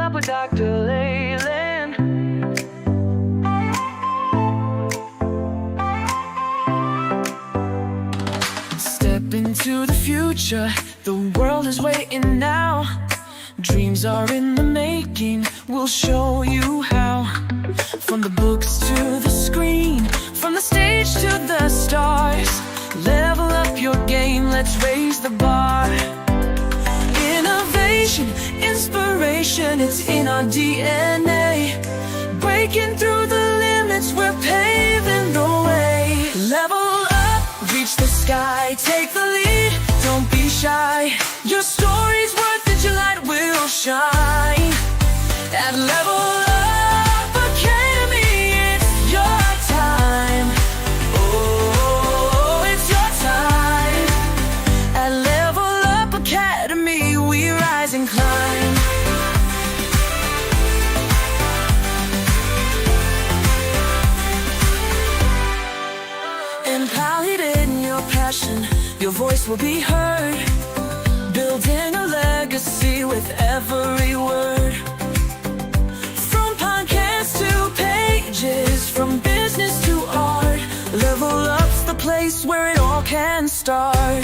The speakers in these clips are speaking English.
Up with Dr. Leyland. Step into the future, the world is waiting now. Dreams are in the making, we'll show you how. From the books to the screen, from the stage to the stars. Level up your game, let's raise the bar. Innovation, inspiration, it's in our DNA. Breaking through the limits, we're paving the way. Level up, reach the sky, take the lead, don't be shy. Your story's worth it, your light will shine. At Level Up Academy, it's your time. Oh, it's your time. At Level Up Academy, we rise and climb. Empowered in your passion, your voice will be heard. Building a legacy with every word. From podcasts to pages, from business to art. Level Up's the place where it all can start.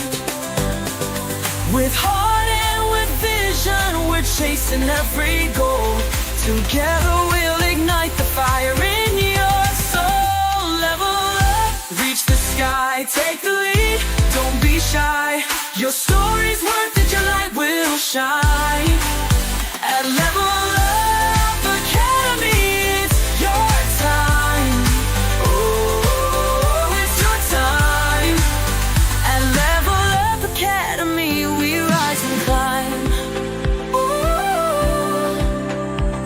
With heart and with vision, we're chasing every goal. Together we'll ignite the fire in your soul. Level up, reach the sky, take the lead, don't be shy. Your story's worth it, your light will shine. At Level Up Academy, it's your time. Oh, it's your time. At Level Up Academy, we rise and climb. Ooh,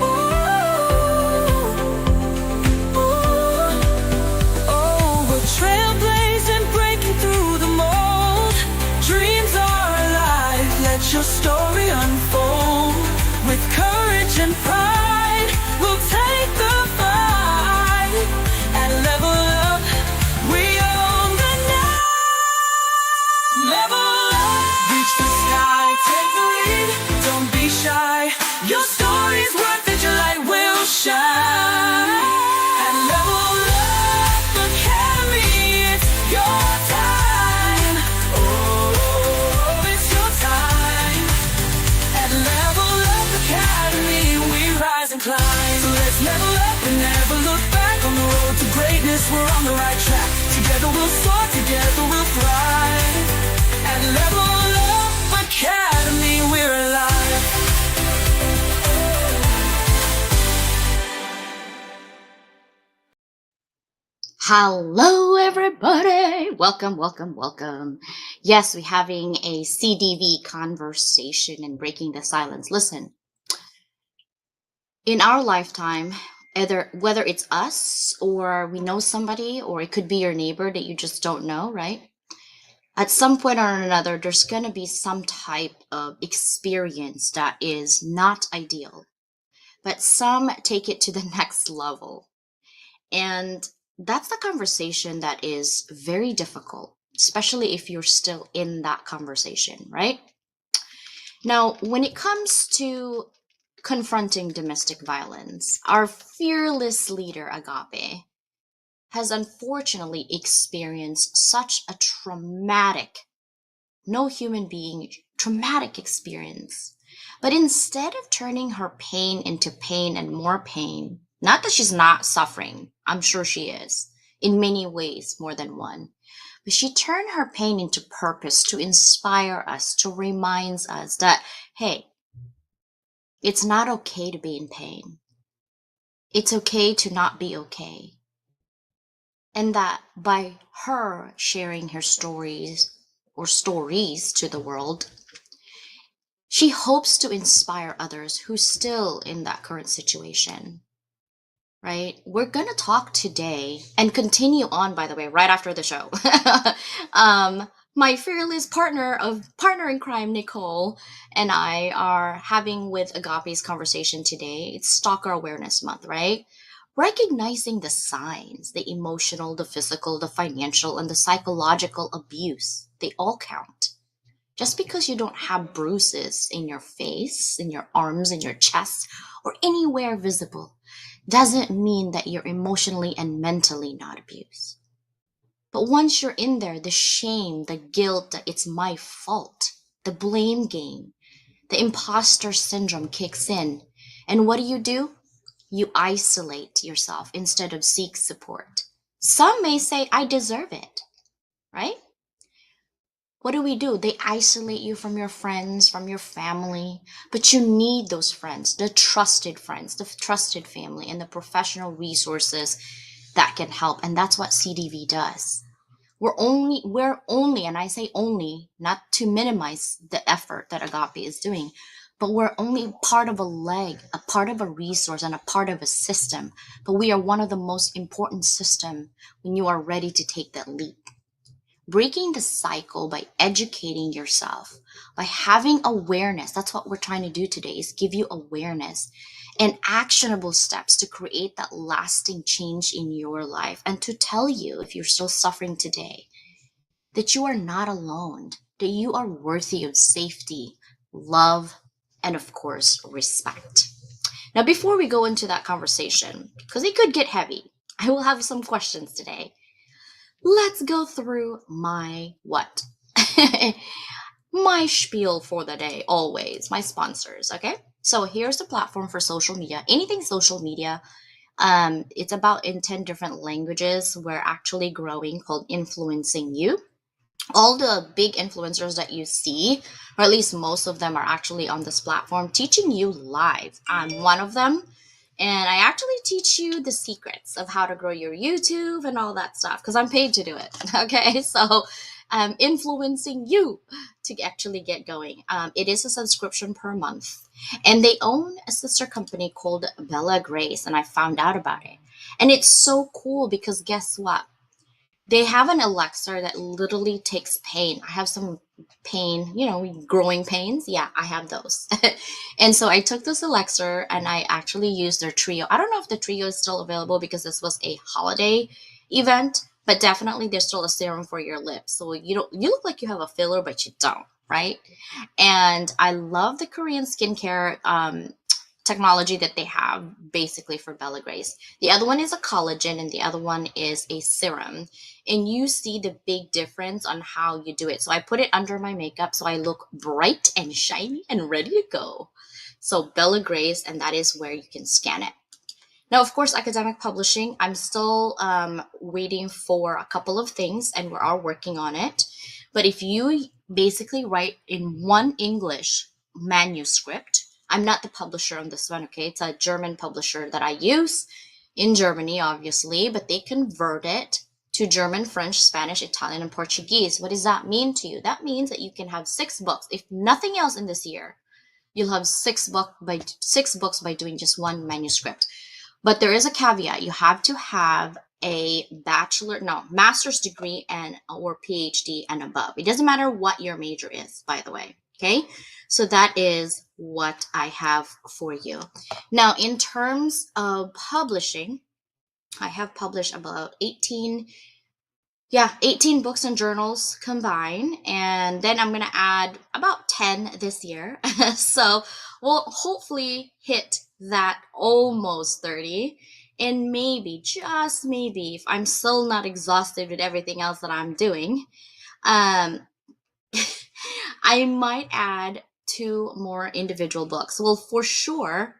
ooh, ooh. Oh, we're trailblazing, breaking through the mold. Dreams are alive, let your story unfold. With courage and pride, we'll take the fight. At Level Up, we own the night. Level up, reach the sky, take the lead, don't be shy. Your story's worth it, your light will shine. At Level Up Academy, it's your time. Oh, it's your time. At Level Up Academy, we rise and climb. So let's level up and never look back. On the road to greatness, we're on the right track. Together we'll soar, together we'll thrive. At Level Up Academy, we're alive. Hello, everybody. Welcome. Yes, we're having a CDV conversation and breaking the silence. Listen, in our lifetime, whether it's us or we know somebody, or it could be your neighbor that you just don't know, right? At some point or another, there's going to be some type of experience that is not ideal, but some take it to the next level. And that's the conversation that is very difficult, especially if you're still in that conversation, right? Now, when it comes to confronting domestic violence, our fearless leader, Agape, has unfortunately experienced such a traumatic experience. But instead of turning her pain into pain and more pain, not that she's not suffering, I'm sure she is, in many ways, more than one, but she turned her pain into purpose to inspire us, to remind us that, hey, it's not okay to be in pain. It's okay to not be okay. And that by her sharing her stories to the world, she hopes to inspire others who's still in that current situation, right? We're going to talk today and continue on, by the way, right after the show. My fearless partner in crime, Nicole, and I are having with Agape's conversation today. It's Stalker Awareness Month, right? Recognizing the signs, the emotional, the physical, the financial, and the psychological abuse, they all count. Just because you don't have bruises in your face, in your arms, in your chest, or anywhere visible, doesn't mean that you're emotionally and mentally not abused. But once you're in there, the shame, the guilt that it's my fault, the blame game, the imposter syndrome kicks in. And what do? You isolate yourself instead of seek support. Some may say, I deserve it, right? What do? They isolate you from your friends, from your family, but you need those friends, the trusted family, and the professional resources that can help. And that's what CDV does. We're only, and I say only, not to minimize the effort that Agape is doing, but we're only part of a leg, a part of a resource, and a part of a system. But we are one of the most important system when you are ready to take that leap. Breaking the cycle by educating yourself, by having awareness. That's what we're trying to do today, is give you awareness and actionable steps to create that lasting change in your life, and to tell you, if you're still suffering today, that you are not alone, that you are worthy of safety, love, and of course, respect. Now, before we go into that conversation, because it could get heavy, I will have some questions today. Let's go through my what? My spiel for the day, always, my sponsors, okay? So here's the platform for social media. Anything social media, it's about in 10 different languages. We're actually growing, called Influencing You. All the big influencers that you see, or at least most of them, are actually on this platform teaching you live. I'm one of them. And I actually teach you the secrets of how to grow your YouTube and all that stuff because I'm paid to do it. Okay. So I'm influencing you to actually get going. It is a subscription per month. And they own a sister company called Bella Grace. And I found out about it. And it's so cool because guess what? They have an elixir that literally takes pain. I have some pain, growing pains. Yeah, I have those. And so I took this elixir and I actually used their trio. I don't know if the trio is still available because this was a holiday event, but definitely there's still a serum for your lips. So you look like you have a filler, but you don't, right? And I love the Korean skincare technology that they have basically for Bella Grace. The other one is a collagen and the other one is a serum. And you see the big difference on how you do it. So I put it under my makeup so I look bright and shiny and ready to go. So Bella Grace, and that is where you can scan it. Now, of course, academic publishing, I'm still waiting for a couple of things and we are working on it. But if you basically write in one English manuscript, I'm not the publisher on this one, okay? It's a German publisher that I use in Germany, obviously, but they convert it to German, French, Spanish, Italian, and Portuguese. What does that mean to you? That means that you can have 6 books. If nothing else in this year, you'll have 6 books by doing just one manuscript. But there is a caveat. You have to have a master's degree or PhD and above. It doesn't matter what your major is, by the way. Okay. So that is what I have for you. Now, in terms of publishing, I have published about 18 books and journals combined. And then I'm going to add about 10 this year. So we'll hopefully hit that almost 30. And maybe, just maybe, if I'm still not exhausted with everything else that I'm doing, I might add 2 more individual books. Well, for sure,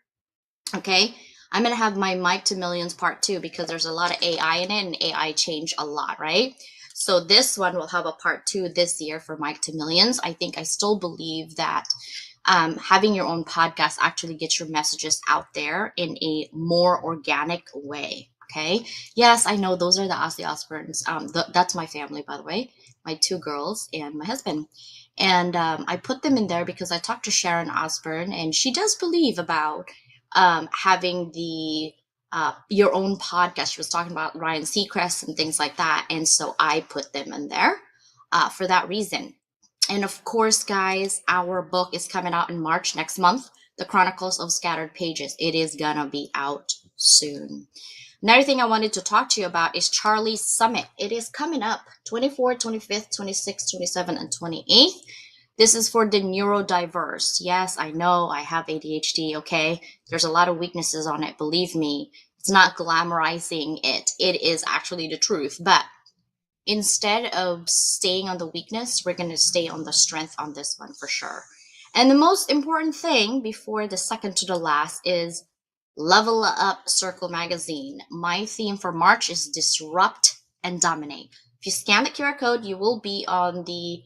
okay, I'm going to have my Mike to Millions part 2 because there's a lot of AI in it and AI changed a lot, right? So this one will have a part 2 this year for Mike to Millions. I still believe that having your own podcast actually gets your messages out there in a more organic way. Okay. Yes, I know those are the Ozzy Osbournes. That's my family, by the way, my 2 girls and my husband. And I put them in there because I talked to Sharon Osbourne and she does believe about having your own podcast. She was talking about Ryan Seacrest and things like that. And so I put them in there for that reason. And of course, guys, our book is coming out in March next month, The Chronicles of Scattered Pages. It is gonna be out soon. Another thing I wanted to talk to you about is Charlie's Summit. It is coming up 24th, 25th, 26th, 27th, and 28th. This is for the neurodiverse. Yes, I know I have ADHD, okay? There's a lot of weaknesses on it, believe me. It's not glamorizing it. It is actually the truth. But instead of staying on the weakness, we're going to stay on the strength on this one for sure. And the most important thing before the second to the last is Level Up Circle Magazine. My theme for March is Disrupt and Dominate. If you scan the QR code, you will be on the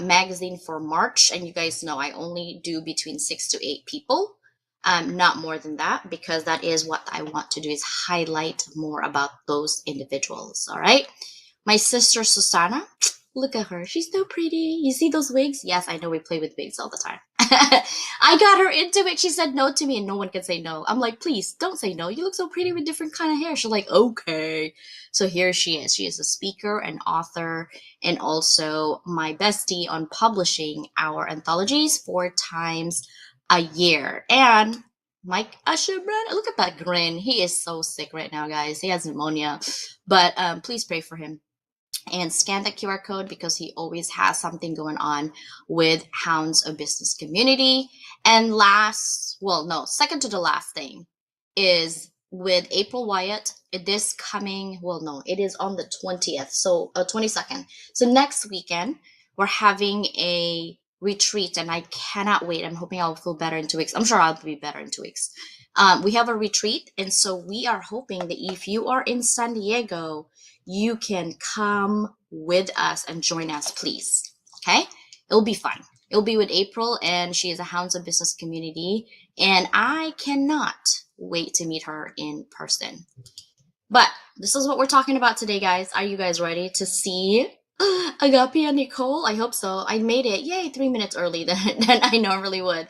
magazine for March. And you guys know I only do between 6 to 8 people, not more than that, because that is what I want to do is highlight more about those individuals. All right. My sister Susanna, look at her. She's so pretty. You see those wigs? Yes, I know we play with wigs all the time. I got her into it. She said no to me, and no one can say no. I'm like, please don't say no. You look so pretty with different kind of hair. She's like, okay. So here she is. She is a speaker, an author, and also my bestie on publishing our anthologies 4 times a year. And Mike Usherbrand, look at that grin. He is so sick right now, guys. He has pneumonia. But please pray for him and scan the QR code because he always has something going on with Hounds of Business Community. And last, well, no, second to the last thing is with April Wyatt. This coming, well, no, it is on the 20th, so 22nd. So next weekend, we're having a retreat, and I cannot wait. I'm hoping I'll feel better in 2 weeks. I'm sure I'll be better in 2 weeks. We have a retreat, and so we are hoping that if you are in San Diego, you can come with us and join us, please. Okay? It'll be fun. It'll be with April, and she is a Hounds of Business Community, and I cannot wait to meet her in person. But this is what we're talking about today, guys. Are you guys ready to see Agape and Nicole? I hope so. I made it, yay, 3 minutes early than I normally would.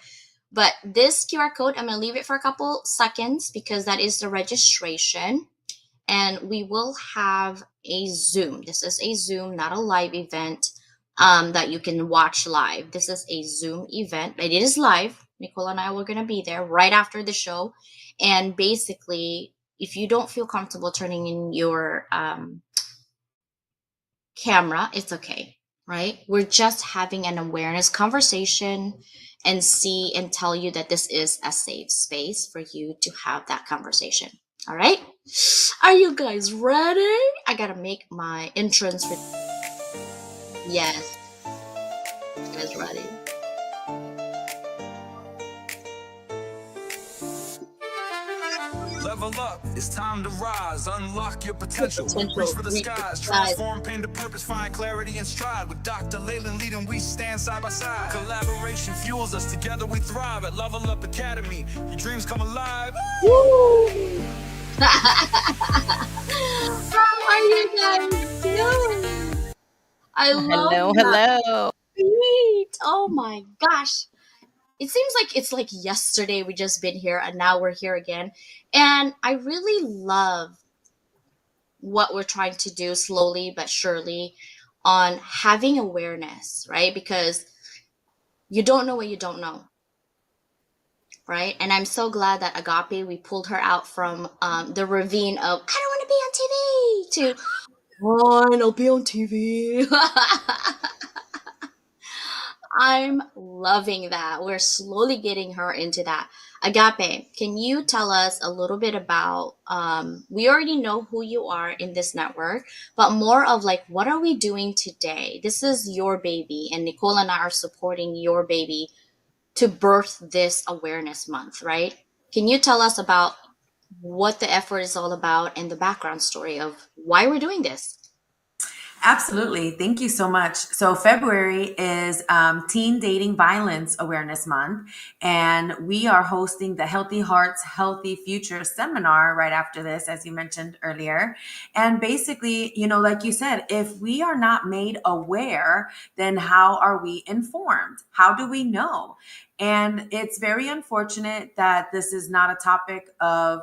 But this QR code, I'm going to leave it for a couple seconds because that is the registration. And we will have a Zoom. This is a Zoom, not a live event that you can watch live. This is a Zoom event. It is live. Nicole and I were going to be there right after the show. And basically, if you don't feel comfortable turning in your camera, it's okay, right? We're just having an awareness conversation and see and tell you that this is a safe space for you to have that conversation. All right? Are you guys ready? I gotta make my entrance. Yes. You guys ready? Level up, it's time to rise. Unlock your potential. Potential. Reach for the skies. Transform pain to purpose. Find clarity and stride. With Dr. Leyland leading, we stand side by side. Collaboration fuels us. Together we thrive at Level Up Academy. Your dreams come alive. Woo! How are you guys doing? I love Hello, that hello. beat. Oh my gosh. It seems like it's like yesterday we just been here and now we're here again. And I really love what we're trying to do slowly but surely on having awareness, right? Because you don't know what you don't know, right? And I'm so glad that Agape, we pulled her out from the ravine of, I don't want to be on TV, to, fine, I'll be on TV. I'm loving that. We're slowly getting her into that. Agape, can you tell us a little bit about, we already know who you are in this network, but more of like, what are we doing today? This is your baby, and Nicole and I are supporting your baby to birth this awareness month, right? Can you tell us about what the effort is all about and the background story of why we're doing this? Absolutely. Thank you so much. So, February is Teen Dating Violence Awareness Month, and we are hosting the Healthy Hearts, Healthy Future seminar right after this, as you mentioned earlier. And basically, like you said, if we are not made aware, then how are we informed? How do we know? And it's very unfortunate that this is not a topic of,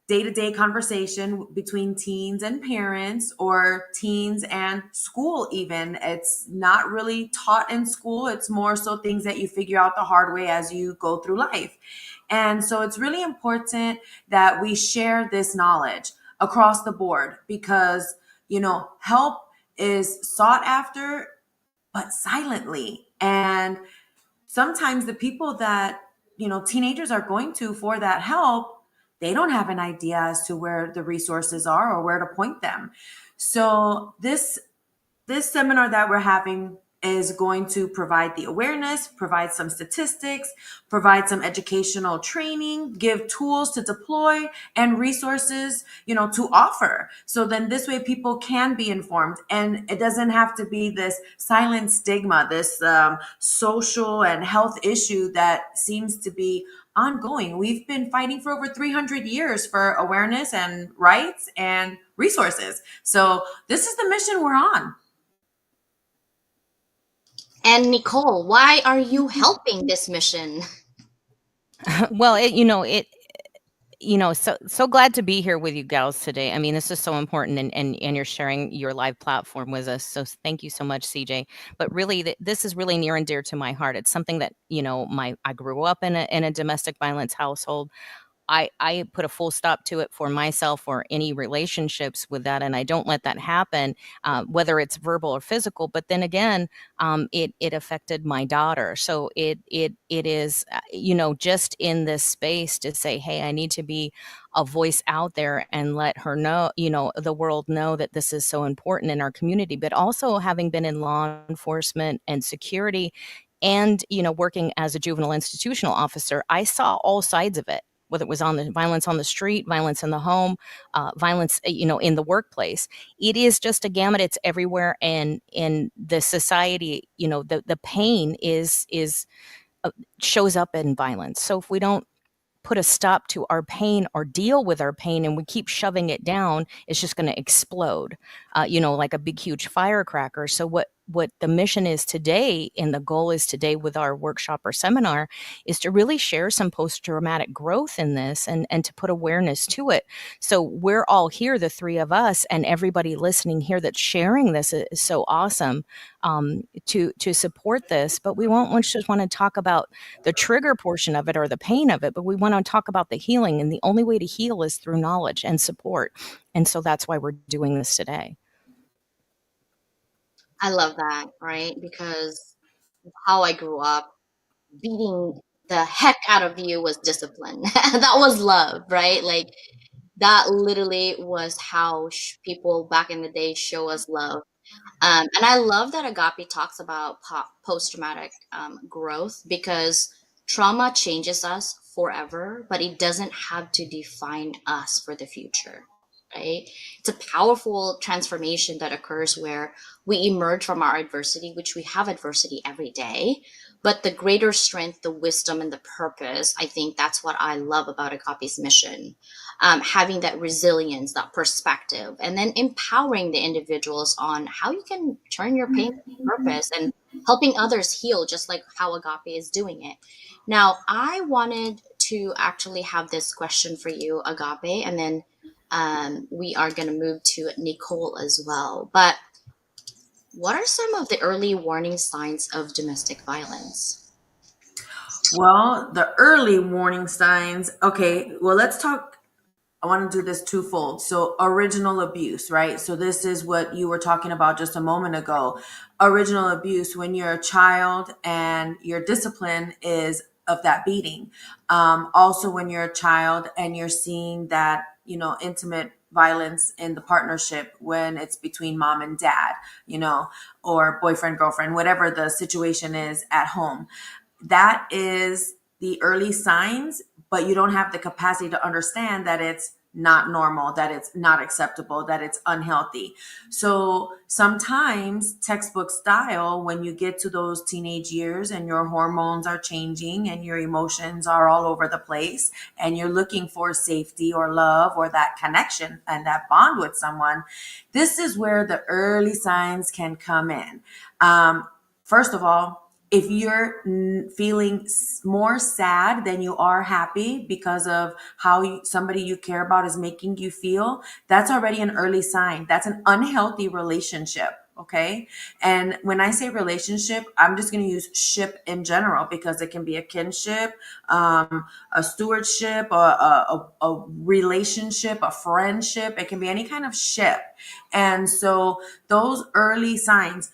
day-to-day conversation between teens and parents or teens and school even. It's not really taught in school. It's more so things that you figure out the hard way as you go through life. And so it's really important that we share this knowledge across the board because, help is sought after but silently. And sometimes the people that, teenagers are going to for that help, they don't have an idea as to where the resources are or where to point them. So this seminar that we're having is going to provide the awareness, provide some statistics, provide some educational training, give tools to deploy and resources, to offer. So then this way people can be informed, and it doesn't have to be this silent stigma, this social and health issue that seems to be ongoing. We've been fighting for over 300 years for awareness and rights and resources. So this is the mission we're on. And Nicole, why are you helping this mission? Well, so glad to be here with you gals today. I mean, this is so important, and you're sharing your live platform with us. So thank you so much, CJ. But really, this is really near and dear to my heart. It's something that I grew up in a domestic violence household. I put a full stop to it for myself or any relationships with that, and I don't let that happen, whether it's verbal or physical. But then again, it affected my daughter, so it is just in this space to say, hey, I need to be a voice out there and let her know, the world know that this is so important in our community. But also having been in law enforcement and security, and working as a juvenile institutional officer, I saw all sides of it, whether it was on the violence on the street, violence in the home, violence, in the workplace. It is just a gamut. It's everywhere. And in the society, the pain shows up in violence. So if we don't put a stop to our pain or deal with our pain and we keep shoving it down, it's just going to explode, like a big, huge firecracker. So what the mission is today, and the goal is today with our workshop or seminar, is to really share some post-traumatic growth in this, and to put awareness to it. So we're all here, the three of us, and everybody listening here that's sharing this is so awesome, to support this. But we won't just want to talk about the trigger portion of it or the pain of it, but we want to talk about the healing. And the only way to heal is through knowledge and support. And so that's why we're doing this today. I love that, right? Because how I grew up, beating the heck out of you was discipline. That was love, right? Like that literally was how people back in the day show us love. And I love that Agape talks about post traumatic growth, because trauma changes us forever, but it doesn't have to define us for the future, right? It's a powerful transformation that occurs where we emerge from our adversity, which we have adversity every day, but the greater strength, the wisdom, and the purpose. I think that's what I love about Agape's mission. Having that resilience, that perspective, and then empowering the individuals on how you can turn your pain into purpose and helping others heal, just like how Agape is doing it. Now, I wanted to actually have this question for you, Agape, and then we are going to move to Nicole as well. But what are some of the early warning signs of domestic violence? Well, the early warning signs. Okay, well, let's talk. I want to do this twofold. So, original abuse, right? So, this is what you were talking about just a moment ago. Original abuse, when you're a child and your discipline is of that beating. Also, when you're a child and you're seeing that, intimate violence in the partnership, when it's between mom and dad, or boyfriend, girlfriend, whatever the situation is at home. That is the early signs, but you don't have the capacity to understand that it's not normal, that it's not acceptable, that it's unhealthy. So sometimes, textbook style, when you get to those teenage years and your hormones are changing and your emotions are all over the place and you're looking for safety or love or that connection and that bond with someone, this is where the early signs can come in. First of all, if you're feeling more sad than you are happy because of how somebody you care about is making you feel, that's already an early sign. That's an unhealthy relationship. Okay. And when I say relationship, I'm just going to use ship in general, because it can be a kinship, a stewardship, a relationship, a friendship. It can be any kind of ship. And so those early signs,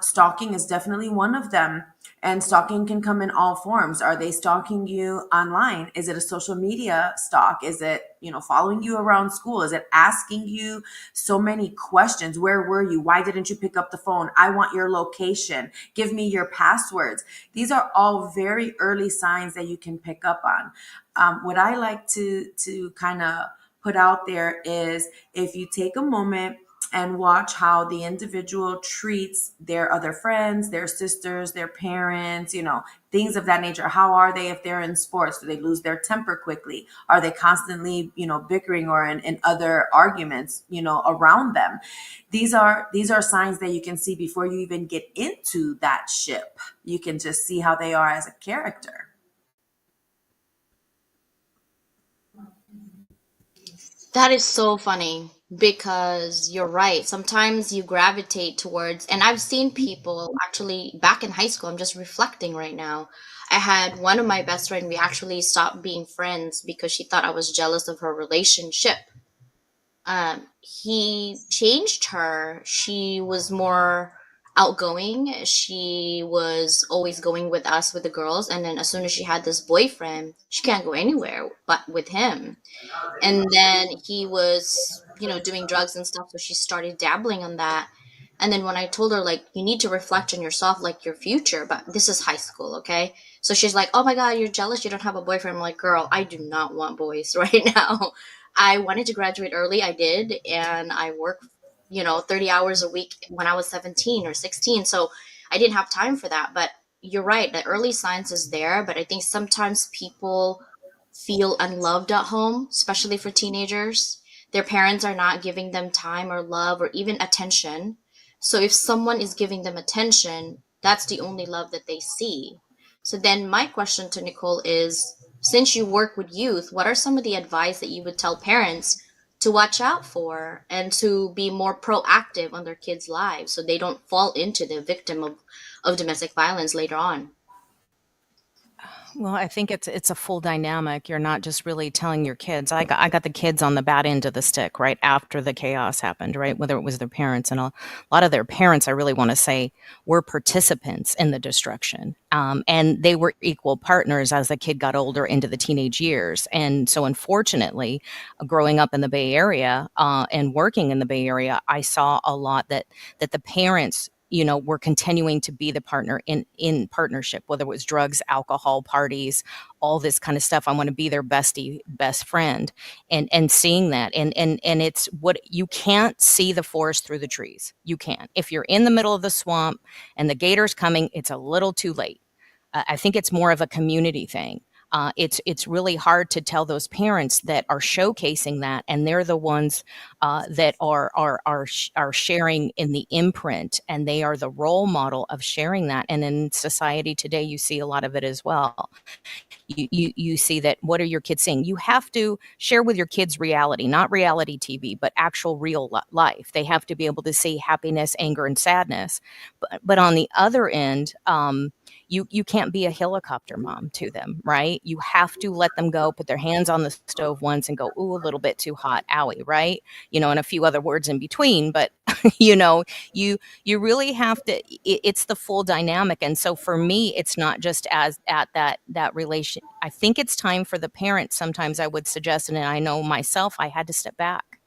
Stalking is definitely one of them. And stalking can come in all forms. Are they stalking you online? Is it a social media stalk? Is it, following you around school? Is it asking you so many questions? Where were you? Why didn't you pick up the phone? I want your location. Give me your passwords. These are all very early signs that you can pick up on. What I like to kind of put out there is, if you take a moment and watch how the individual treats their other friends, their sisters, their parents, things of that nature. How are they if they're in sports? Do they lose their temper quickly? Are they constantly, bickering or in other arguments, around them? These are signs that you can see before you even get into that ship. You can just see how they are as a character. That is so funny because you're right. Sometimes you gravitate towards, and I've seen people actually back in high school. I'm just reflecting right now. I had one of my best friend, we actually stopped being friends because she thought I was jealous of her relationship. He changed her. She was more outgoing. She was always going with us, with the girls. And then as soon as she had this boyfriend, she can't go anywhere but with him. And then he was, doing drugs and stuff, so she started dabbling on that. And then when I told her, like, you need to reflect on yourself, like your future, but this is high school, okay? So she's like, oh my god, you're jealous you don't have a boyfriend. I'm like, girl, I do not want boys right now. I wanted to graduate early, I did, and I worked 30 hours a week when I was 17 or 16, so I didn't have time for that. But you're right, the early signs is there, but I think sometimes people feel unloved at home, especially for teenagers. Their parents are not giving them time or love or even attention. So if someone is giving them attention, that's the only love that they see. So then my question to Nicole is, since you work with youth, what are some of the advice that you would tell parents to watch out for and to be more proactive on their kids' lives so they don't fall into the victim of domestic violence later on? Well, I think it's a full dynamic. You're not just really telling your kids. I got the kids on the bad end of the stick right after the chaos happened, right? Whether it was their parents, and a lot of their parents, I really want to say, were participants in the destruction, and they were equal partners as the kid got older into the teenage years. And so, unfortunately, growing up in the Bay Area and working in the Bay Area, I saw a lot that the parents were continuing to be the partner in partnership, whether it was drugs, alcohol, parties, all this kind of stuff. I want to be their best friend, and seeing that, and it's what you can't see the forest through the trees. You can't. If you're in the middle of the swamp and the gator's coming, it's a little too late. I think it's more of a community thing. It's really hard to tell those parents that are showcasing that, and they're the ones that are sharing in the imprint, and they are the role model of sharing that. And in society today, you see a lot of it as well. You see that. What are your kids seeing? You have to share with your kids reality, not reality TV, but actual real life. They have to be able to see happiness, anger, and sadness. But on the other end, you can't be a helicopter mom to them, right? You have to let them go, put their hands on the stove once and go, ooh, a little bit too hot, owie, right? And a few other words in between. But you know, you really have to. It's the full dynamic. And so for me, it's not just as at that relation. I think it's time for the parents. Sometimes I would suggest, and I know myself, I had to step back.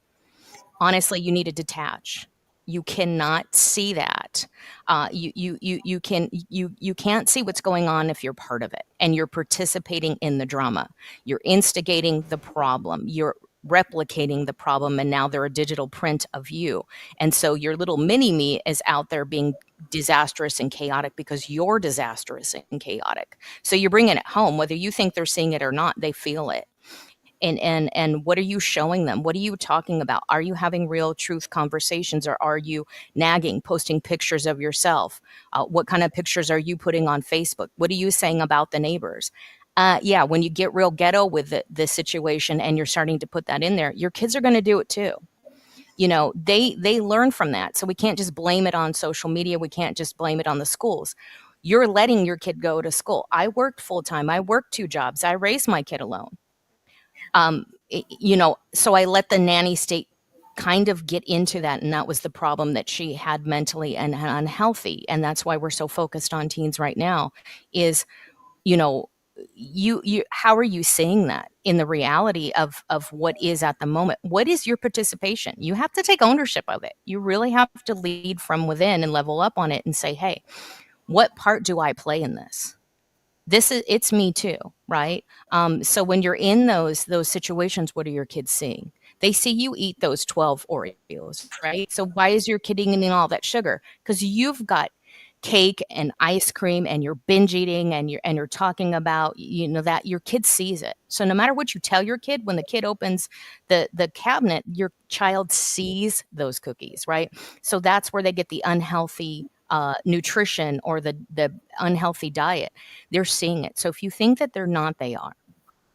Honestly, you need to detach. You cannot see that. You can't see what's going on if you're part of it and you're participating in the drama. You're instigating the problem. You're replicating the problem, and now they're a digital print of you. And so your little mini me is out there being disastrous and chaotic because you're disastrous and chaotic. So you're bringing it home, whether you think they're seeing it or not. They feel it. And what are you showing them? What are you talking about? Are you having real truth conversations, or are you nagging, posting pictures of yourself? What kind of pictures are you putting on Facebook? What are you saying about the neighbors? Yeah, when you get real ghetto with the situation and you're starting to put that in there, your kids are going to do it too. They learn from that. So we can't just blame it on social media. We can't just blame it on the schools. You're letting your kid go to school. I worked full time. I worked 2 jobs. I raised my kid alone. So I let the nanny state kind of get into that, and that was the problem that she had mentally and unhealthy. And that's why we're so focused on teens right now is, you know, you how are you seeing that in the reality of what is at the moment? What is your participation? You have to take ownership of it. You really have to lead from within and level up on it and say, hey, what part do I play in this? It's me too, right? So when you're in those situations, what are your kids seeing? They see you eat those 12 Oreos, right? So why is your kid eating all that sugar? Because you've got cake and ice cream and you're binge eating and you're talking about, that your kid sees it. So no matter what you tell your kid, when the kid opens the cabinet, your child sees those cookies, right? So that's where they get the unhealthy nutrition or the unhealthy diet. They're seeing it. So if you think that they're not, they are.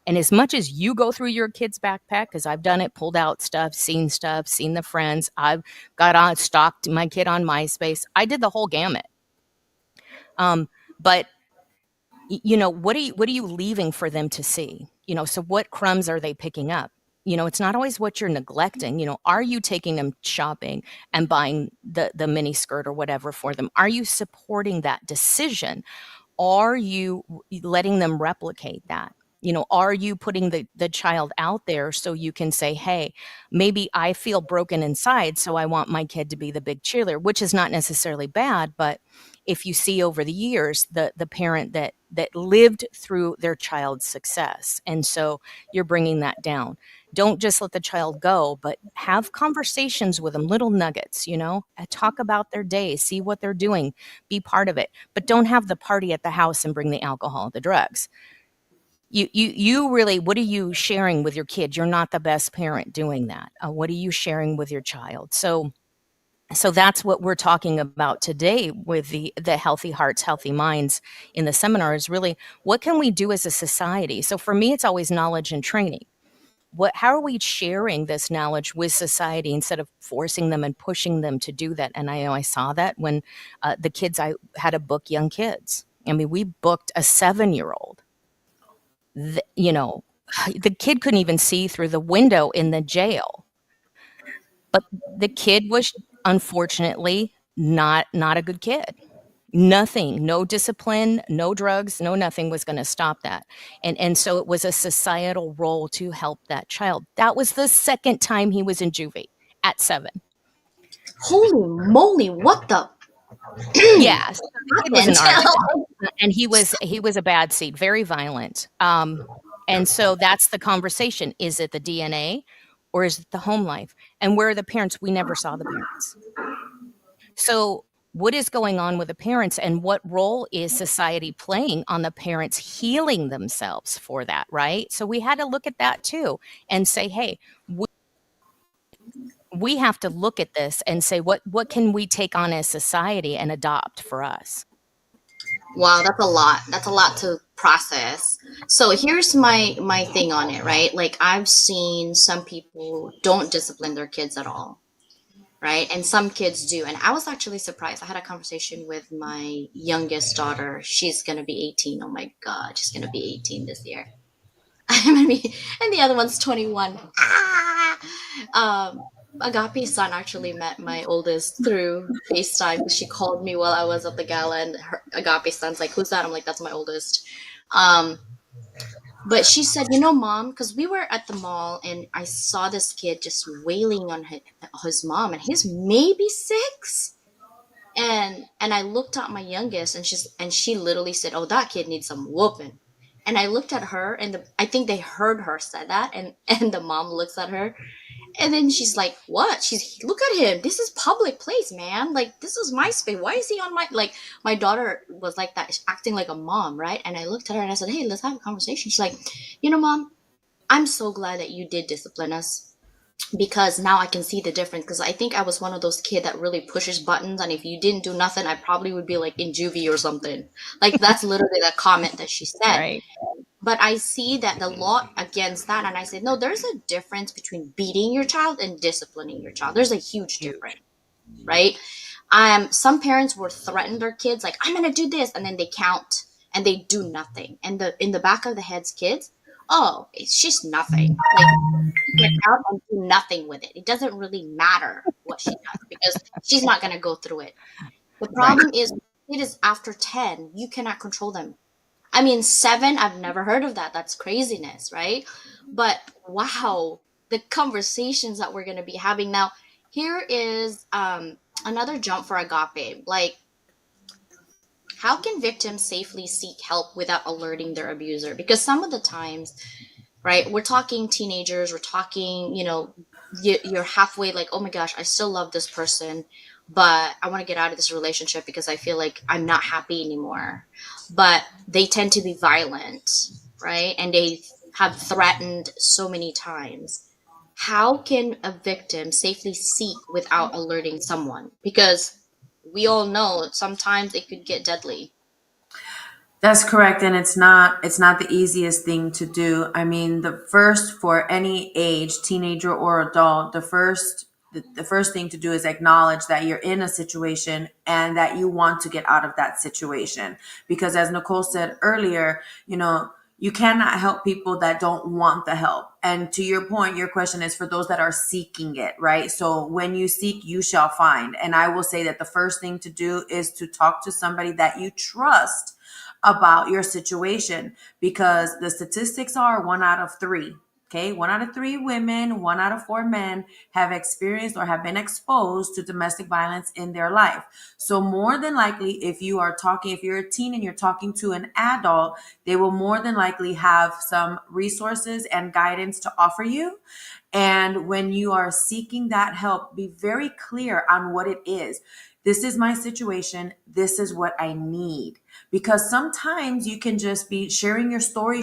And as much as you go through your kid's backpack, because I've done it, pulled out stuff, seen the friends, I've got on stalked my kid on MySpace. I did the whole gamut. But what are you leaving for them to see? So what crumbs are they picking up? It's not always what you're neglecting. Are you taking them shopping and buying the mini skirt or whatever for them? Are you supporting that decision? Are you letting them replicate that? Are you putting the child out there so you can say, hey, maybe I feel broken inside, so I want my kid to be the big cheerleader, which is not necessarily bad. But if you see over the years the parent that lived through their child's success, and so you're bringing that down. Don't just let the child go, but have conversations with them, little nuggets, talk about their day, see what they're doing, be part of it. But don't have the party at the house and bring the alcohol, the drugs. You really, what are you sharing with your kid? You're not the best parent doing that. What are you sharing with your child? So that's what we're talking about today with the Healthy Hearts, Healthy Minds in the seminar is really, what can we do as a society? So for me, it's always knowledge and training. How are we sharing this knowledge with society instead of forcing them and pushing them to do that? And I know I saw that when the kids, I had to book young kids. I mean, we booked a 7-year-old. The kid couldn't even see through the window in the jail. But the kid was unfortunately not a good kid. Nothing, no discipline, no drugs, no nothing was going to stop that. And so it was a societal role to help that child. That was the second time he was in juvie at 7. Holy moly, what the Yeah, so the kid was an happened? arson, and he was a bad seed, very violent. And so that's the conversation. Is it the DNA or is it the home life? And where are the parents? We never saw the parents. So what is going on with the parents, and what role is society playing on the parents healing themselves for that, right? So we had to look at that too and say, hey, we have to look at this and say, what can we take on as society and adopt for us? Wow, that's a lot. That's a lot to process. So here's my thing on it, right? Like, I've seen some people don't discipline their kids at all, right? And some kids do. And I was actually surprised. I had a conversation with my youngest daughter. She's going to be 18. Oh my God, she's going to be 18 this year. And the other one's 21. Agape's son actually met my oldest through FaceTime because she called me while I was at the gala, and Agape's son's like, "Who's that?" I'm like, "That's my oldest." But she said, Mom, because we were at the mall and I saw this kid just wailing on his mom, and he's maybe 6. And I looked at my youngest, and she literally said, "Oh, that kid needs some whooping." And I looked at her, and I think they heard her say that, and the mom looks at her, and then she's like, "What?" Look at him. This is public place, man. Like, this is my space. Why is he on my, like, my daughter was like that, acting like a mom, right? And I looked at her and I said, "Hey, let's have a conversation." She's like, Mom, I'm so glad that you did discipline us, because now I can see the difference. Because I think I was one of those kids that really pushes buttons, and if you didn't do nothing, I probably would be like in juvie or something. Like, that's literally the comment that she said. Right. But I see that the law against that, and I said, no, there's a difference between beating your child and disciplining your child. There's a huge difference, right? Some parents will threaten their kids, like, "I'm gonna do this," and then they count and they do nothing. And in the back of the heads, kids oh, it's just nothing. Like, get out and do nothing with it. It doesn't really matter what she does because she's not going to go through it. The Right. problem is, it is after 10, you cannot control them. I mean, 7, I've never heard of that. That's craziness, right? But wow, the conversations that we're going to be having now. Here is another jump for Agape. Like, how can victims safely seek help without alerting their abuser? Because some of the times, right, we're talking teenagers, we're talking, you're halfway like, oh my gosh, I still love this person, but I want to get out of this relationship because I feel like I'm not happy anymore. But they tend to be violent, right? And they have threatened so many times. How can a victim safely seek without alerting someone? Because we all know sometimes it could get deadly. That's correct, and it's not the easiest thing to do. I mean, the first for any age, teenager or adult, the first thing to do is acknowledge that you're in a situation and that you want to get out of that situation. Because as Nicole said earlier, you cannot help people that don't want the help. And to your point, your question is for those that are seeking it, right? So when you seek, you shall find. And I will say that the first thing to do is to talk to somebody that you trust about your situation, because the statistics are 1 out of 3. Okay, 1 out of 3 women, 1 out of 4 men have experienced or have been exposed to domestic violence in their life. So, more than likely, if you're a teen and you're talking to an adult, they will more than likely have some resources and guidance to offer you. And when you are seeking that help, be very clear on what it is. This is my situation. This is what I need. Because sometimes you can just be sharing your story,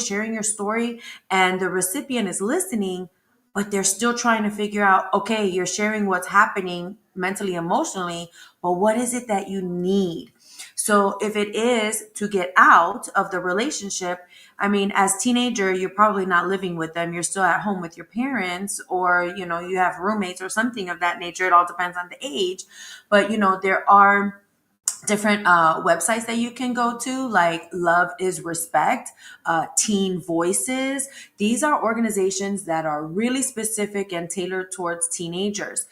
and the recipient is listening, but they're still trying to figure out, okay, you're sharing what's happening mentally, emotionally, but what is it that you need? So if it is to get out of the relationship, I mean, as teenager, you're probably not living with them. You're still at home with your parents, or, you have roommates or something of that nature. It all depends on the age. But, there are different websites that you can go to, like Love is Respect, Teen Voices. These are organizations that are really specific and tailored towards teenagers.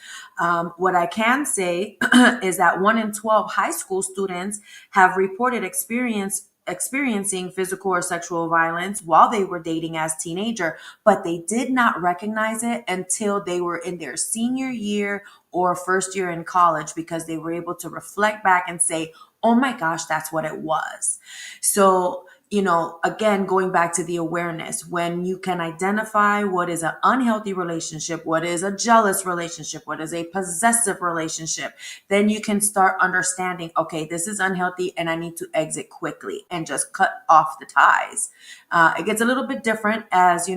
What I can say is that 1 in 12 high school students have reported experiencing physical or sexual violence while they were dating as teenager, but they did not recognize it until they were in their senior year or first year in college, because they were able to reflect back and say, oh my gosh, that's what it was. So, again, going back to the awareness, when you can identify what is an unhealthy relationship, what is a jealous relationship, what is a possessive relationship, then you can start understanding, okay, this is unhealthy and I need to exit quickly and just cut off the ties. It gets a little bit different as,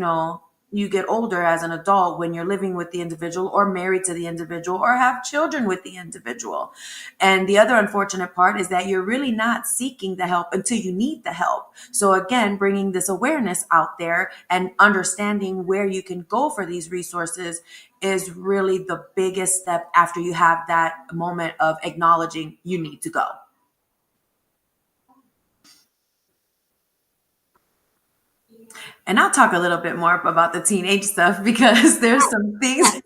you get older as an adult, when you're living with the individual or married to the individual or have children with the individual. And the other unfortunate part is that you're really not seeking the help until you need the help. So again, bringing this awareness out there and understanding where you can go for these resources is really the biggest step after you have that moment of acknowledging you need to go. And I'll talk a little bit more about the teenage stuff, because there's some things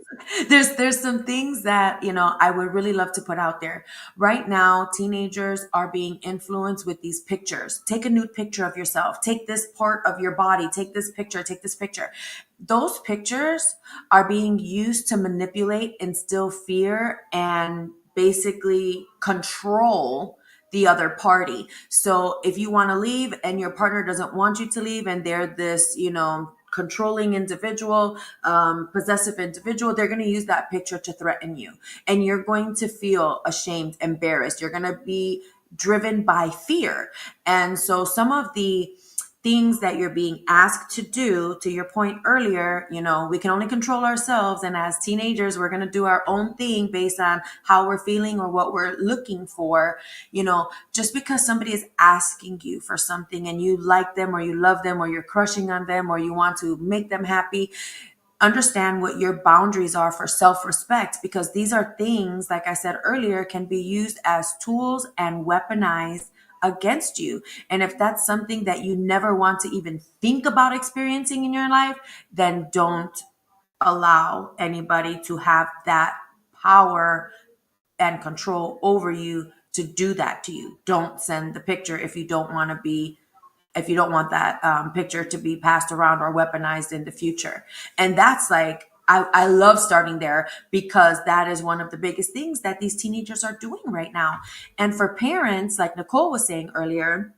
there's some things that, I would really love to put out there. Right now, teenagers are being influenced with these pictures. Take a nude picture of yourself. Take this part of your body. Take this picture. Take this picture. Those pictures are being used to manipulate, instill fear, and basically control the other party. So if you want to leave and your partner doesn't want you to leave, and they're this, controlling individual, possessive individual, they're going to use that picture to threaten you. And you're going to feel ashamed, embarrassed. You're going to be driven by fear. And so some of the things that you're being asked to do, to your point earlier, we can only control ourselves. And as teenagers, we're going to do our own thing based on how we're feeling or what we're looking for. Just because somebody is asking you for something and you like them or you love them or you're crushing on them or you want to make them happy, understand what your boundaries are for self-respect, because these are things, like I said earlier, can be used as tools and weaponized against you. And if that's something that you never want to even think about experiencing in your life, then don't allow anybody to have that power and control over you to do that to you. Don't send the picture if you don't want to be, if you don't want that picture to be passed around or weaponized in the future. And that's like, I love starting there, because that is one of the biggest things that these teenagers are doing right now. And for parents, like Nicole was saying earlier,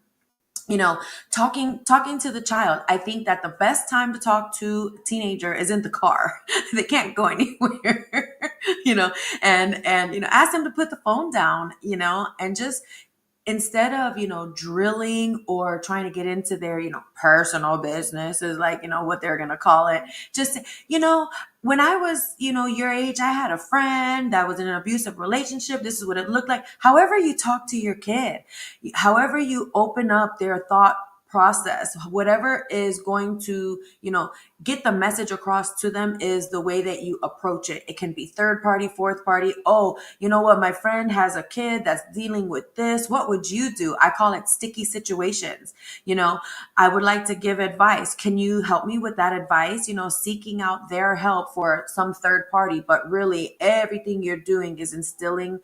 talking to the child, I think that the best time to talk to a teenager is in the car. They can't go anywhere. you know and ask them to put the phone down, and just, instead of drilling or trying to get into their personal business, is like what they're gonna call it. Just, when I was your age, I had a friend that was in an abusive relationship. This is what it looked like. However you talk to your kid, however you open up their thought process, whatever is going to get the message across to them, is the way that you approach it. It can be third party, fourth party. Oh, you know what, my friend has a kid that's dealing with this, what would you do? I call it sticky situations. I would like to give advice, can you help me with that advice? Seeking out their help for some third party, but really everything you're doing is instilling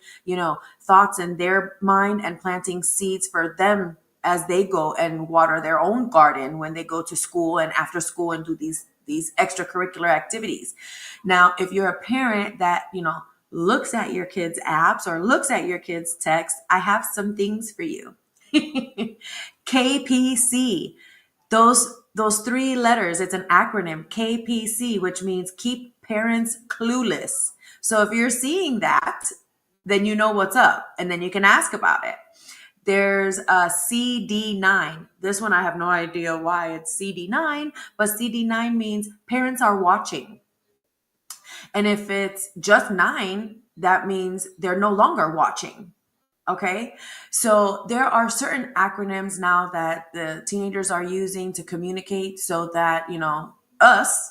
thoughts in their mind and planting seeds for them as they go and water their own garden when they go to school and after school and do these extracurricular activities. Now, if you're a parent that, looks at your kids' apps or looks at your kids' text, I have some things for you. KPC. Those three letters, it's an acronym, KPC, which means keep parents clueless. So if you're seeing that, then you know what's up, and then you can ask about it. There's a CD9. This one, I have no idea why it's CD9, but CD9 means parents are watching. And if it's just 9, that means they're no longer watching. Okay. So there are certain acronyms now that the teenagers are using to communicate, so that, us,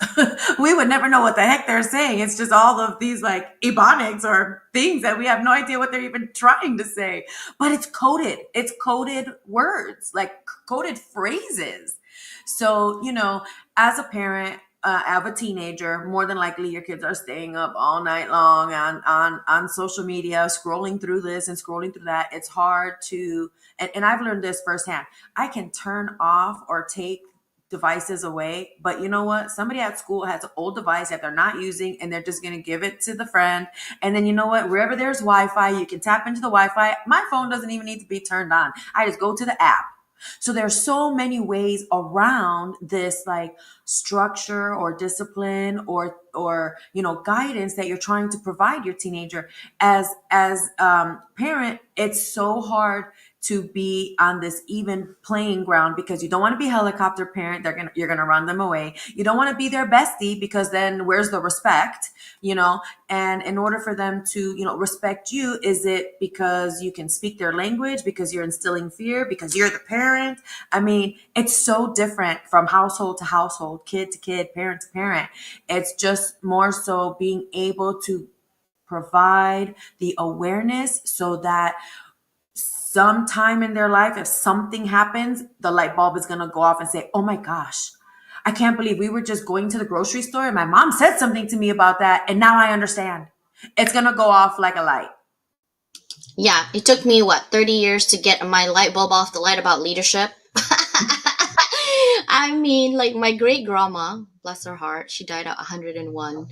we would never know what the heck they're saying. It's just all of these like ebonics or things that we have no idea what they're even trying to say, but it's coded. It's coded words, like coded phrases. So, as a parent, of a teenager, more than likely your kids are staying up all night long on social media, scrolling through this and scrolling through that. It's hard to, and I've learned this firsthand. I can turn off or take devices away, but you know what? Somebody at school has an old device that they're not using, and they're just going to give it to the friend. And then you know what? Wherever there's Wi-Fi, you can tap into the Wi-Fi. My phone doesn't even need to be turned on. I just go to the app. So there's so many ways around this, like structure or discipline or guidance that you're trying to provide your teenager. As parent, it's so hard to be on this even playing ground, because you don't want to be helicopter parent. You're gonna run them away. You don't want to be their bestie, because then where's the respect? And in order for them to respect you, is it because you can speak their language, because you're instilling fear, because you're the parent? I mean, it's so different from household to household, kid to kid, parent to parent. It's just more so being able to provide the awareness, so that sometime in their life, if something happens, the light bulb is going to go off and say, oh my gosh, I can't believe we were just going to the grocery store and my mom said something to me about that, and now I understand. It's going to go off like a light. Yeah, it took me 30 years to get my light bulb off the light about leadership. I mean, like my great grandma, bless her heart, she died at 101,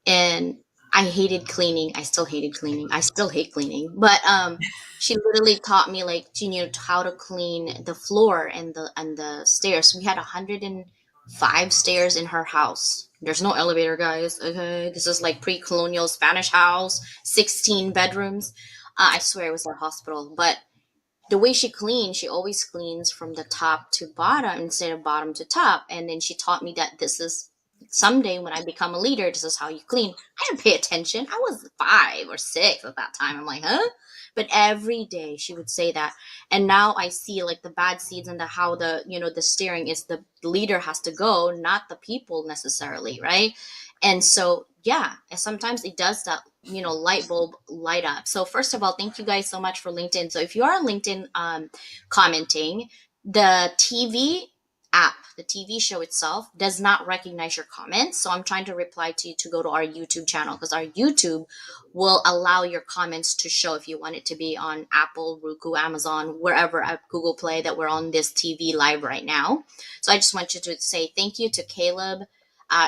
and I hated cleaning. I still hated cleaning. I still hate cleaning. But she literally taught me how to clean the floor and the stairs. We had 105 stairs in her house. There's no elevator, guys. Okay, this is like pre-colonial Spanish house, 16 bedrooms. I swear it was a hospital. But the way she cleans, she always cleans from the top to bottom instead of bottom to top. And then she taught me that this is someday when I become a leader, this is how you clean. I didn't pay attention. I was 5 or 6 at that time. I'm like, huh? But every day she would say that. And now I see like the bad seeds and the how the, the steering is the leader has to go, not the people necessarily, right? And so, yeah, and sometimes it does that, light bulb light up. So first of all, thank you guys so much for LinkedIn. So if you are on LinkedIn commenting, the the TV show itself does not recognize your comments. So I'm trying to reply to you to go to our YouTube channel, because our YouTube will allow your comments to show if you want it to be on Apple, Roku, Amazon, wherever at Google Play that we're on this TV live right now. So I just want you to say thank you to Caleb,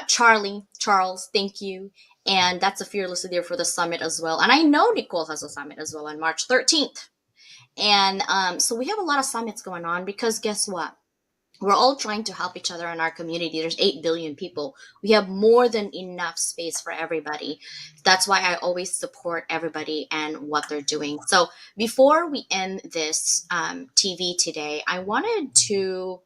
Charles, thank you. And that's a fearless leader for the summit as well. And I know Nicole has a summit as well on March 13th. And so we have a lot of summits going on, because guess what? We're all trying to help each other in our community. There's 8 billion people. We have more than enough space for everybody. That's why I always support everybody and what they're doing. So before we end this TV today, I wanted to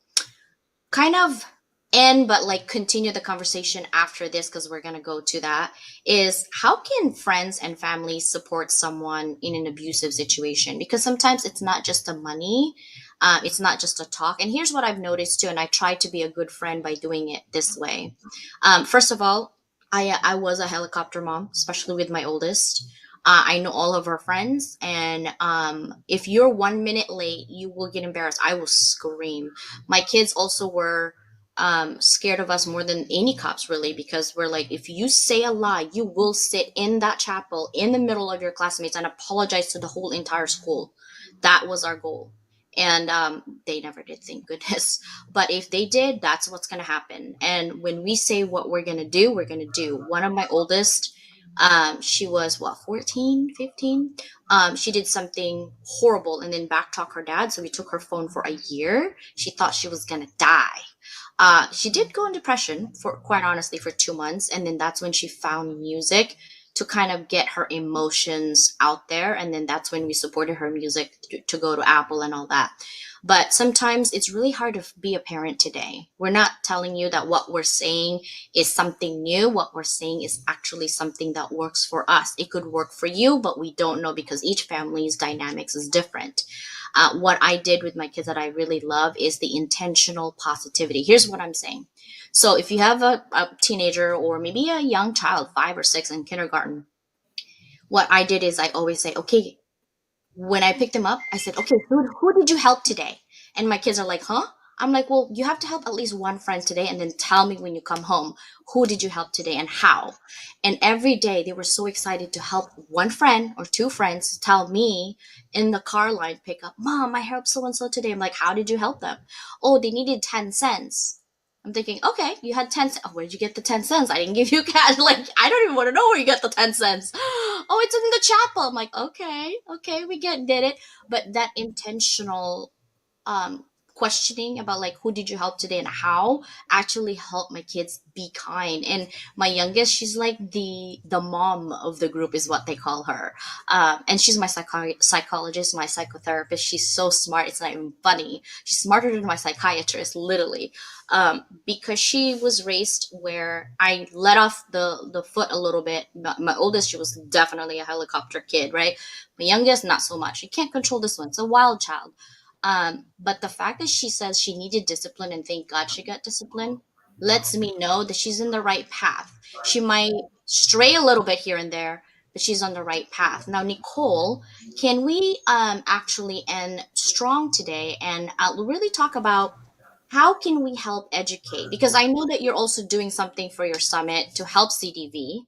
kind of end, but like continue the conversation after this, because we're going to go to that, is how can friends and family support someone in an abusive situation? Because sometimes it's not just the money, it's not just a talk. And here's what I've noticed too, and I try to be a good friend by doing it this way. First of all, I was a helicopter mom, especially with my oldest. I know all of her friends, and if you're 1 minute late, you will get embarrassed. I will scream. My kids also were scared of us more than any cops, really, because we're like, if you say a lie, you will sit in that chapel in the middle of your classmates and apologize to the whole entire school. That was our goal. And they never did, thank goodness. But if they did, that's what's going to happen. And when we say what we're going to do, we're going to do. One of my oldest, she was what, 14, 15? She did something horrible and then backtalk her dad. So we took her phone for a year. She thought she was going to die. She did go in depression, for quite honestly, for 2 months. And then that's when she found music to kind of get her emotions out there. And then that's when we supported her music to go to Apple and all that. But sometimes it's really hard to be a parent today. We're not telling you that what we're saying is something new. What we're saying is actually something that works for us. It could work for you, but we don't know, because each family's dynamics is different. What I did with my kids that I really love is the intentional positivity. Here's what I'm saying. So if you have a teenager or maybe a young child, 5 or 6 in kindergarten, what I did is I always say, okay, when I picked them up, I said, okay, who did you help today? And my kids are like, huh? I'm like, well, you have to help at least one friend today, and then tell me when you come home, who did you help today and how? And every day they were so excited to help one friend or 2 friends tell me in the car line pickup, Mom, I helped so and so today. I'm like, how did you help them? Oh, they needed 10 cents. I'm thinking, okay, you had 10 cents. Oh, where did you get the 10 cents? I didn't give you cash. Like, I don't even want to know where you got the 10 cents. Oh, it's in the chapel. I'm like, okay, did it. But that intentional um, questioning about like who did you help today and how actually helped my kids be kind. And my youngest, she's like the mom of the group is what they call her. And she's my psychologist, my psychotherapist. She's so smart, it's not even funny. She's smarter than my psychiatrist, literally. Because she was raised where I let off the foot a little bit. My oldest, she was definitely a helicopter kid, right? My youngest, not so much. You can't control this one. It's a wild child. But the fact that she says she needed discipline, and thank God she got discipline, lets me know that she's in the right path. She might stray a little bit here and there, but she's on the right path. Now, Nicole, can we actually end strong today and really talk about how can we help educate? Because I know that you're also doing something for your summit to help CDV,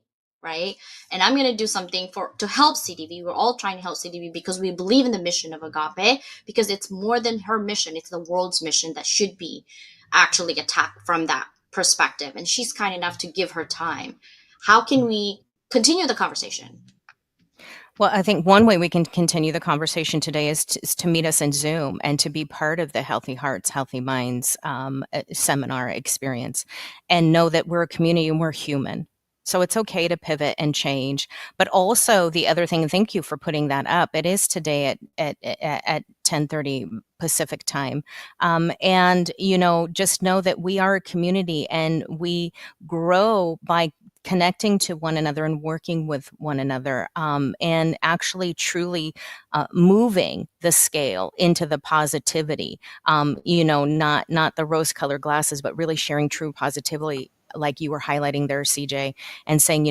right? And I'm going to do something to help CDV. We're all trying to help CDV because we believe in the mission of Agape, because it's more than her mission. It's the world's mission that should be actually attacked from that perspective. And she's kind enough to give her time. How can we continue the conversation? Well, I think one way we can continue the conversation today is to meet us in Zoom and to be part of the Healthy Hearts, Healthy Minds seminar experience, and know that we're a community and we're human. So it's okay to pivot and change. But also the other thing, and thank you for putting that up. It is today at 10:30 Pacific time. And just know that we are a community and we grow by connecting to one another and working with one another, and actually truly moving the scale into the positivity, not the rose colored glasses, but really sharing true positivity, like you were highlighting there, CJ, and saying,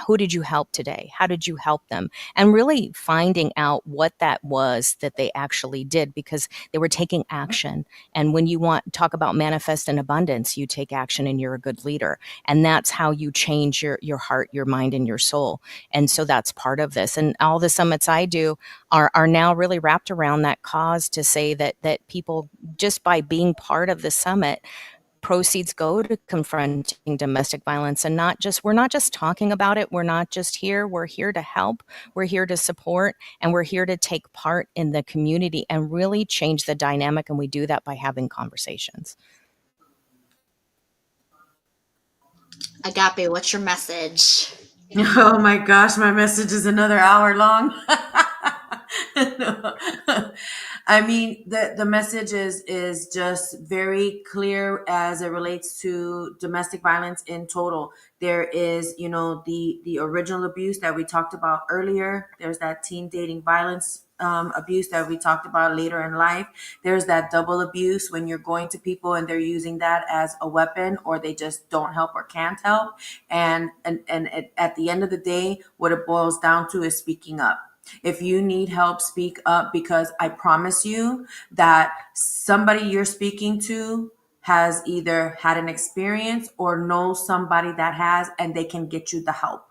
who did you help today? How did you help them? And really finding out what that was that they actually did, because they were taking action. And when you talk about manifest in abundance, you take action and you're a good leader. And that's how you change your heart, your mind, and your soul. And so that's part of this. And all the summits I do are now really wrapped around that cause, to say that people, just by being part of the summit, proceeds go to confronting domestic violence. And we're not just talking about it. We're not just here. We're here to help. We're here to support, and we're here to take part in the community and really change the dynamic. And we do that by having conversations. Agape, what's your message? Oh my gosh, my message is another hour long. No. I mean, the message is just very clear as it relates to domestic violence in total. There is, the original abuse that we talked about earlier. There's that teen dating violence abuse that we talked about later in life. There's that double abuse, when you're going to people and they're using that as a weapon, or they just don't help or can't help. And at the end of the day, what it boils down to is speaking up. If you need help, speak up, because I promise you that somebody you're speaking to has either had an experience or knows somebody that has, and they can get you the help.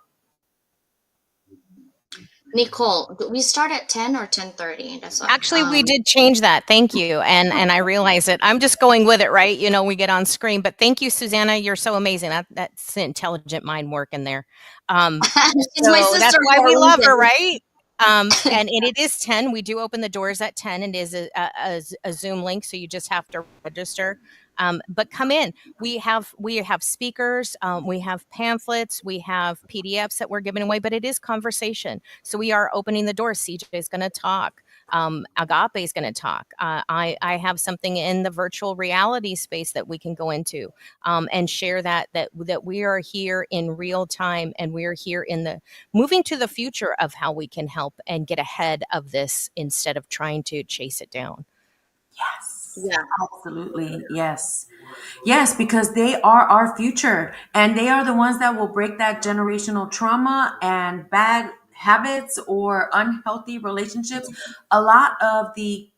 Nicole, do we start at 10 or 10:30? That's what, Actually, we did change that. Thank you. And I realize it. I'm just going with it, right? We get on screen. But thank you, Susanna. You're so amazing. That's intelligent mind work in there. She's my So sister that's why for we a love her, reason. right? And it is 10. We do open the doors at 10. It is a Zoom link, so you just have to register. But come in. We have speakers, we have pamphlets, we have PDFs that we're giving away, but it is conversation. So we are opening the door. CJ is going to talk. Agape is going to talk. I have something in the virtual reality space that we can go into, and share that we are here in real time, and we are here in the moving to the future of how we can help and get ahead of this instead of trying to chase it down. Yes, Yeah. absolutely. Yes. Yes, because they are our future, and they are the ones that will break that generational trauma and bad habits or unhealthy relationships. A lot of the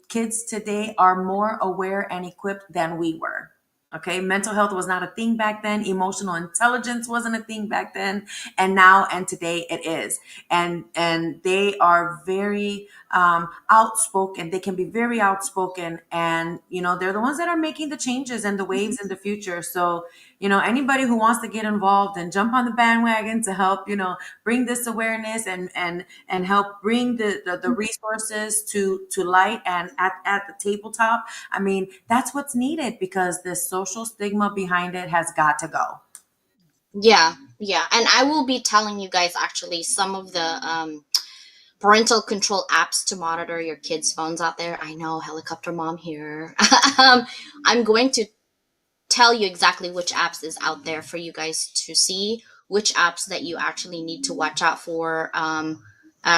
kids today are more aware and equipped than we were. Okay, mental health was not a thing back then. Emotional intelligence wasn't a thing back then, and now and today it is. And they are very outspoken. They can be very outspoken, and they're the ones that are making the changes and the waves in the future. So anybody who wants to get involved and jump on the bandwagon to help bring this awareness and help bring the resources to light and at the tabletop. I mean, that's what's needed, because the social stigma behind it has got to go. Yeah, yeah. And I will be telling you guys actually some of the parental control apps to monitor your kids' phones out there. I know, helicopter mom here. I'm going to tell you exactly which apps is out there for you guys to see, which apps that you actually need to watch out for.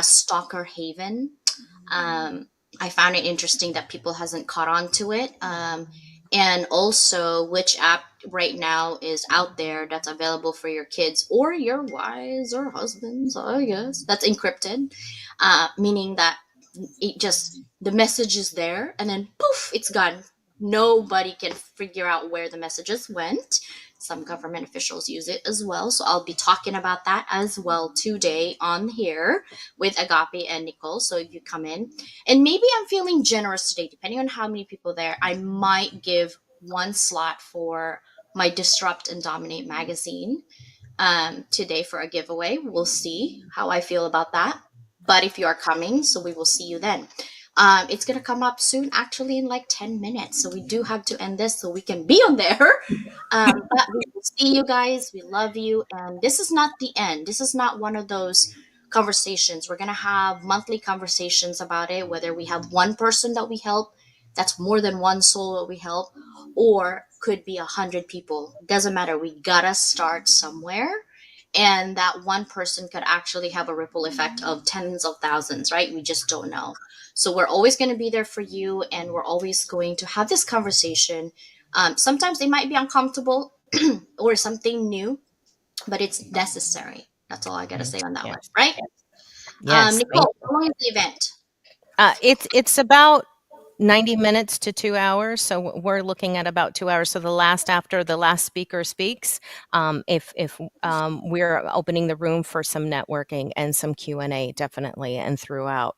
Stalker Haven. I found it interesting that people hasn't caught on to it. And also which app right now is out there that's available for your kids or your wives or husbands, I guess, that's encrypted, meaning that it just the message is there and then poof, it's gone. Nobody can figure out where the messages went. Some government officials use it as well, so I'll be talking about that as well today on here with Agape and Nicole. So if you come in, and maybe I'm feeling generous today, depending on how many people there, I might give one slot for my Disrupt and Dominate magazine today for a giveaway. We'll see how I feel about that. But if you are coming, so we will see you then. It's going to come up soon, actually, in like 10 minutes. So we do have to end this so we can be on there. But we will see you guys. We love you. And this is not the end. This is not one of those conversations. We're going to have monthly conversations about it, whether we have one person that we help, that's more than one soul that we help, or could be 100 people. Doesn't matter. We got to start somewhere. And that one person could actually have a ripple effect of tens of thousands, right? We just don't know. So we're always going to be there for you, and we're always going to have this conversation. Sometimes they might be uncomfortable or something new, but it's necessary. That's all I got to say on that one, Yes. right? Yes. Thank Nicole, how long is the event? it's about 90 minutes to 2 hours. So we're looking at about 2 hours. So the last after the last speaker speaks, if we're opening the room for some networking and some Q&A, definitely, and throughout.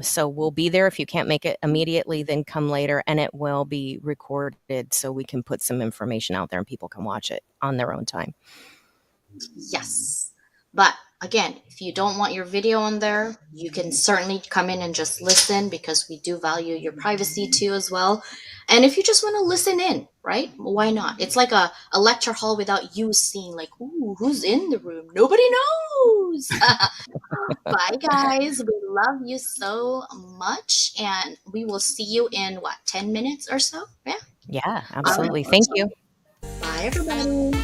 So we'll be there. If you can't make it immediately, then come later, and it will be recorded so we can put some information out there and people can watch it on their own time. Yes. But again, if you don't want your video on there, you can certainly come in and just listen, because we do value your privacy too as well. And if you just want to listen in, right? Why not? It's like a lecture hall without you seeing, like, ooh, who's in the room? Nobody knows. Bye, guys. We love you so much. And we will see you in what, 10 minutes or so? Yeah. Yeah, All right. absolutely. Thank you. Bye, everybody.